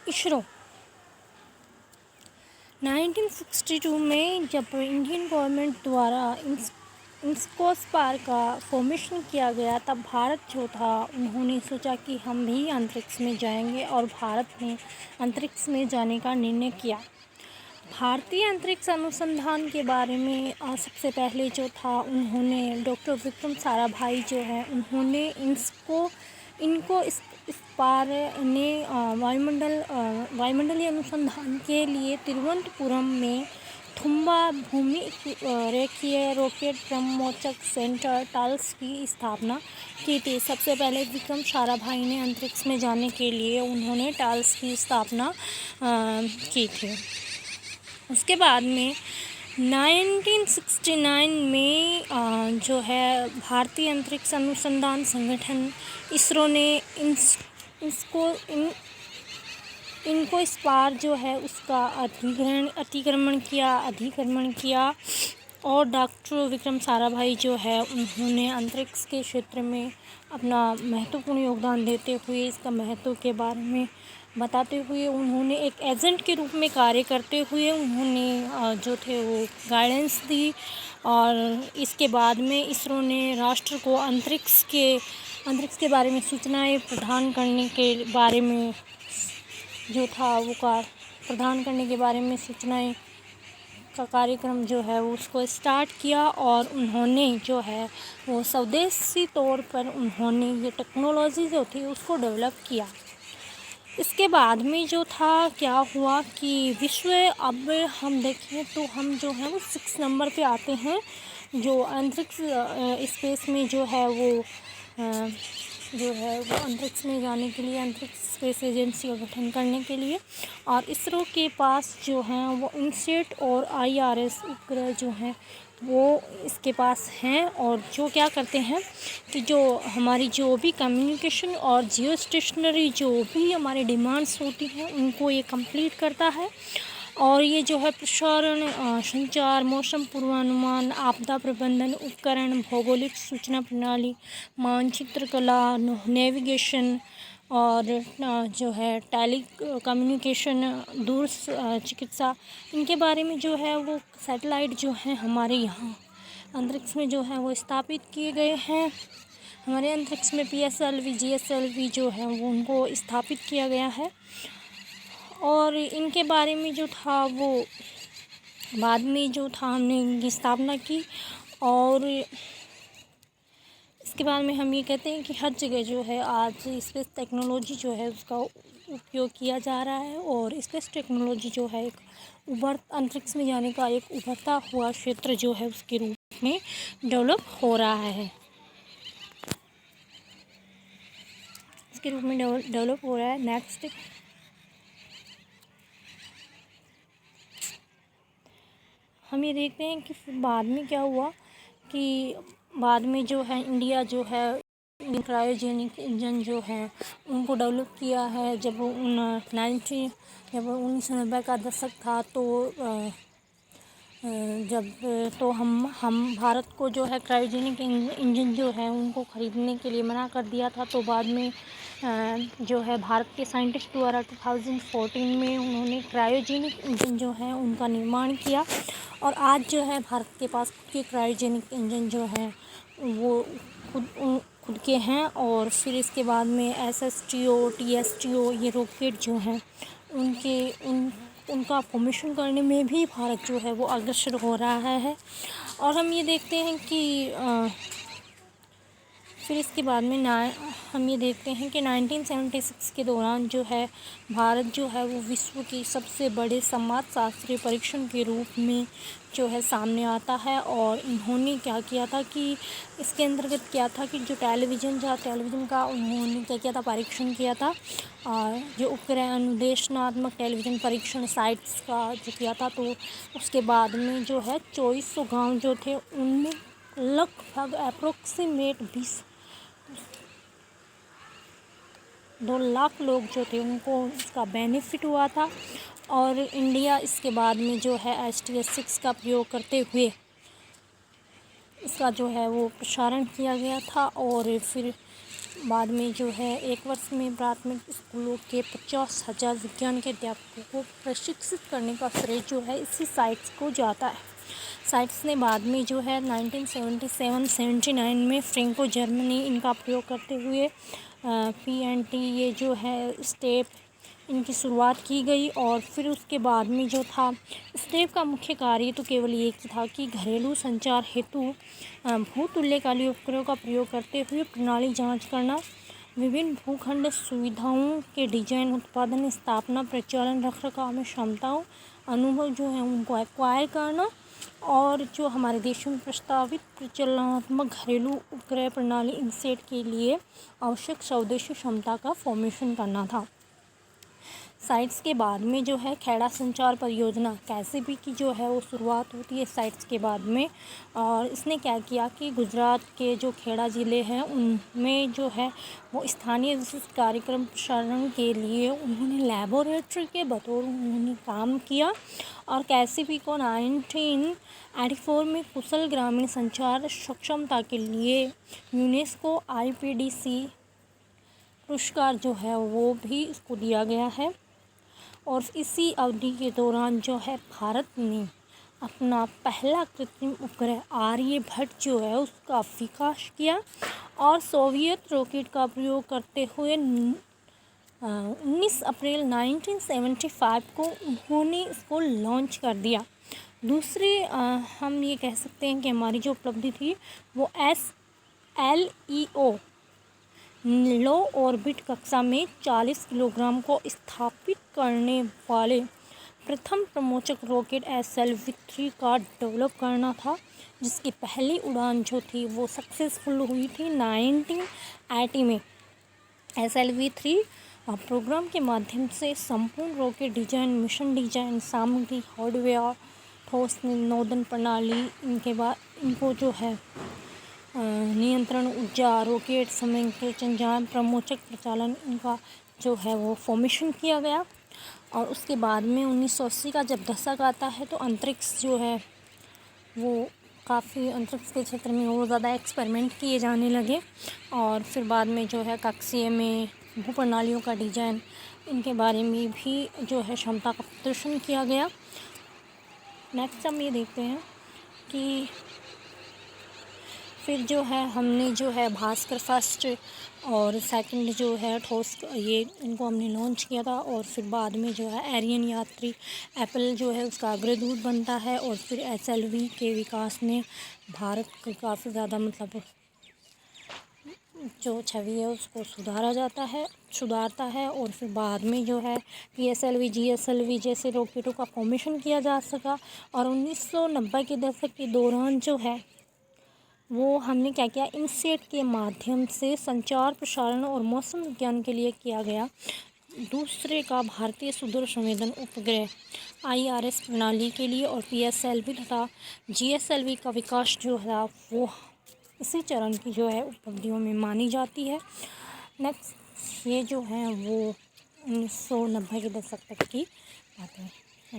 इसरो 1962 में जब Indian government द्वारा इंस्कोस्पार का फॉर्मेशन किया गया, तब भारत जो था उन्होंने सोचा कि हम भी अंतरिक्ष में जाएंगे और भारत ने अंतरिक्ष में जाने का निर्णय किया। भारतीय अंतरिक्ष अनुसंधान के बारे में सबसे पहले जो था उन्होंने डॉक्टर विक्रम साराभाई जो है उन्होंने इनको इस पार ने वायुमंडलीय अनुसंधान के लिए तिरुवनंतपुरम में थुम्बा भूमि रेखीय रॉकेट ब्रह्मोत्सक सेंटर टाल्स की स्थापना की थी। सबसे पहले विक्रम साराभाई ने अंतरिक्ष में जाने के लिए उन्होंने टाल्स की स्थापना की थी। उसके बाद में 1969 में जो है भारतीय अंतरिक्ष अनुसंधान संगठन इसरो ने इनको इस पार जो है उसका अधिक्रमण किया और डॉक्टर विक्रम साराभाई जो है उन्होंने अंतरिक्ष के क्षेत्र में अपना महत्वपूर्ण योगदान देते हुए इसका महत्व के बारे में बताते हुए उन्होंने एक एजेंट के रूप में कार्य करते हुए उन्होंने जो थे वो गाइडेंस दी। और इसके बाद में इसरो ने राष्ट्र को अंतरिक्ष के बारे में सूचनाएं प्रदान करने के बारे में जो था वो प्रदान करने के बारे में सूचनाएं का कार्यक्रम जो है वो उसको स्टार्ट किया और उन्होंने जो है वो स्वदेशी तौर पर उन्होंने ये टेक्नोलॉजी जो थी उसको डेवलप किया। इसके बाद में जो था क्या हुआ कि विश्व, अब हम देखें तो हम जो है वो 6 नंबर पे आते हैं, जो अंतरिक्ष स्पेस में जो है वो अंतरिक्ष में जाने के लिए अंतरिक्ष स्पेस एजेंसी का गठन करने के लिए। और इसरो के पास जो है वो इनसेट और IRS उपग्रह जो हैं वो इसके पास हैं और जो क्या करते हैं कि जो हमारी जो भी कम्युनिकेशन और जियो स्टेशनरी जो भी हमारी डिमांड्स होती हैं उनको ये कंप्लीट करता है। और ये जो है प्रसारण, संचार, मौसम पूर्वानुमान, आपदा प्रबंधन उपकरण, भौगोलिक सूचना प्रणाली, मानचित्र कला, नेविगेशन और जो है टेली कम्युनिकेशन, दूर चिकित्सा, इनके बारे में जो है वो सैटेलाइट जो है हमारे यहाँ अंतरिक्ष में जो है वो स्थापित किए गए हैं। हमारे अंतरिक्ष में PSLV GSLV जो है वो उनको स्थापित किया गया है। और इनके बारे में जो था वो बाद में जो था हमने इनकी स्थापना की। और इसके बाद में हम ये कहते हैं कि हर जगह जो है आज स्पेस टेक्नोलॉजी जो है उसका उपयोग किया जा रहा है और स्पेस टेक्नोलॉजी जो है एक अंतरिक्ष में जाने का एक उभरता हुआ क्षेत्र जो है उसके रूप में डेवलप हो रहा है। नेक्स्ट हम ये देखते हैं कि फिर बाद में क्या हुआ कि बाद में जो है इंडिया जो है क्रायोजेनिक इंजन जो है उनको डेवलप किया है। जब 1990 का दशक था तो हम भारत को जो है क्रायोजेनिक इंजन जो है उनको ख़रीदने के लिए मना कर दिया था। तो बाद में जो है भारत के साइंटिस्ट द्वारा 2014 में उन्होंने क्रायोजेनिक इंजन जो है उनका निर्माण किया और आज जो है भारत के पास खुद के क्रायोजेनिक इंजन जो हैं वो खुद के हैं। और फिर इसके बाद में SSTO TSTO ये रॉकेट जो हैं उनका फॉर्मेशन करने में भी भारत जो है वो अग्रसर हो रहा है। और हम ये देखते हैं कि फिर इसके बाद में हम ये देखते हैं कि 1976 के दौरान जो है भारत जो है वो विश्व की सबसे बड़े समाजशास्त्रीय परीक्षण के रूप में जो है सामने आता है। और इन्होंने क्या किया था कि इसके अंतर्गत क्या था कि जो टेलीविज़न का उन्होंने क्या किया था, परीक्षण किया था। और जो उपग्रह अनुदेशनात्मक टेलीविज़न परीक्षण साइट्स का जो किया था, तो उसके बाद में जो है 2400 गाँव जो थे उनमें लगभग अप्रोक्सीमेट 2 लाख लोग जो थे उनको इसका बेनिफिट हुआ था। और इंडिया इसके बाद में जो है STS-6 का प्रयोग करते हुए इसका जो है वो प्रसारण किया गया था। और फिर बाद में जो है 1 वर्ष में प्राथमिक स्कूलों के 50,000 विज्ञान के अध्यापकों को प्रशिक्षित करने का श्रेय जो है इसी साइट्स को जाता है। साइट्स ने बाद में जो है 1977-79 में फ्रैंको जर्मनी इनका प्रयोग करते हुए PNT ये जो है स्टेप इनकी शुरुआत की गई। और फिर उसके बाद में जो था स्टेप का मुख्य कार्य तो केवल एक ही था कि घरेलू संचार हेतु भूतुल्यकाली उपग्रहों का प्रयोग करते हुए प्रणाली जांच करना, विभिन्न भूखंड सुविधाओं के डिजाइन, उत्पादन, स्थापना, प्रचालन, रखरखाव में क्षमताओं, अनुभव जो है उनको एक्वायर करना और जो हमारे देशों में प्रस्तावित प्रचालनात्मक घरेलू उपग्रह प्रणाली इनसेट के लिए आवश्यक स्वदेशी क्षमता का फॉर्मेशन करना था। साइट्स के बाद में जो है खेड़ा संचार परियोजना कैसीपी की जो है वो शुरुआत होती है साइट्स के बाद में। और इसने क्या किया कि गुजरात के जो खेड़ा ज़िले हैं उनमें जो है वो स्थानीय विशिष्ट कार्यक्रम प्रसारण के लिए उन्होंने लैबोरेटरी के बतौर उन्होंने काम किया। और कैसीपी को 1984 में कुशल ग्रामीण संचार सक्षमता के लिए यूनेस्को IPDC पुरस्कार जो है वो भी इसको दिया गया है। और इसी अवधि के दौरान जो है भारत ने अपना पहला कृत्रिम उपग्रह आर्यभट्ट जो है उसका विकास किया और सोवियत रॉकेट का प्रयोग करते हुए 19 अप्रैल 1975 को उन्होंने इसको लॉन्च कर दिया। दूसरी हम ये कह सकते हैं कि हमारी जो उपलब्धि थी वो SLEO लो ऑर्बिट कक्षा में 40 किलोग्राम को स्थापित करने वाले प्रथम प्रमोचक रॉकेट SLV-3 का डेवलप करना था, जिसकी पहली उड़ान जो थी वो सक्सेसफुल हुई थी 1980 में। SLV-3 प्रोग्राम के माध्यम से संपूर्ण रॉकेट डिजाइन, मिशन डिजाइन, सामग्री, हार्डवेयर, ठोस नोदन प्रणाली, इनके बाद इनको जो है नियंत्रण, ऊर्जा, रॉकेट समय के संचालन, प्रमोचक प्रचालन, इनका जो है वो फॉर्मेशन किया गया। और उसके बाद में 1980 का जब दशक आता है तो अंतरिक्ष जो है वो काफ़ी अंतरिक्ष के क्षेत्र में और ज़्यादा एक्सपेरिमेंट किए जाने लगे। और फिर बाद में जो है कक्षीय में भू प्रणालियों का डिजाइन, इनके बारे में भी जो है क्षमता का प्रदर्शन किया गया। नेक्स्ट हम ये देखते हैं कि फिर जो है हमने जो है भास्कर फर्स्ट और सेकंड जो है ठोस ये इनको हमने लॉन्च किया था। और फिर बाद में जो है एरियन यात्री एप्पल जो है उसका अग्रदूत बनता है। और फिर SLV के विकास में भारत को काफ़ी ज़्यादा मतलब जो छवि है उसको सुधारता है। और फिर बाद में जो है PSLV, GSLV जैसे रॉकेटों का फॉर्मेशन किया जा सका। और 1990 के दशक के दौरान जो है वो हमने क्या किया, इनसेट के माध्यम से संचार, प्रसारण और मौसम विज्ञान के लिए किया गया दूसरे का भारतीय सुदूर संवेदन उपग्रह IRS प्रणाली के लिए और PSLV तथा GSLV का विकास जो है वो इसी चरण की जो है उपलब्धियों में मानी जाती है। नेक्स्ट ये जो है वो 1990 के दशक तक की बातें हैं।